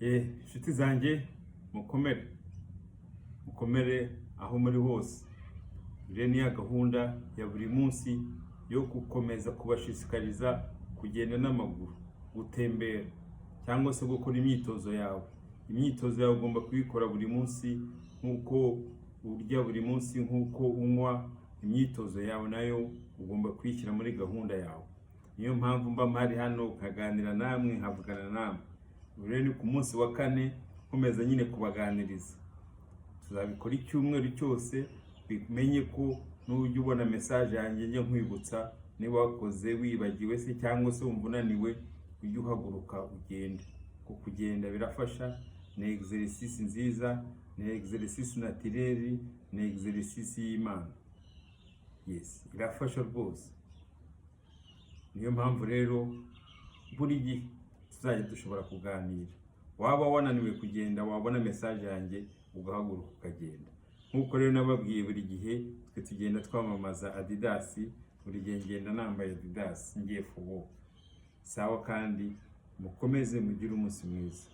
inshuti zanjye mukomere aho muri hose. Ire ni gahunda ya buri munsi yo gukomeza kubashishikariza kugenda n'amaguru, gutembera cyangwa se gukora imyitozo yawe. Imyitozo yawe ugomba kuyikora buri munsi nk'uko urya buri munsi, nk'uko unywa. Imyitozo yawe nayo ugomba kuyishyira muri gahunda yawe. Niyo mpamvu mba mpari hano nkaganira namwe, nkavugana namwe. Rero ni ku munsi wa 4 nkomeza nyine kubaganiriza. Tuzabikora icyumweru cyose, bimenye ko n'ujya ubona message yanjye njye nkwibutsa niba wakoze wibagiwe se cyangwa se wumva unaniwe, ujye uhaguruka ugende. Ko kugenda birafasha, ni exercice nziza, ni exercice naturel, ni exercice y'Imana. Yes, irafasha rwose. Niyo mpamvu rero buri gihe tuzajya dushobora kuganira. Waba wananiwe kugenda, wabona message yanjye ugahaguruka ukagenda. Nkuko rero nababwiye, buri gihe twe tugenda twamamaza Adidas, buri gihe ngenda nambaye Adidas ngiye fubo. Sawa, kandi mukomeze mugire umunsi mwiza.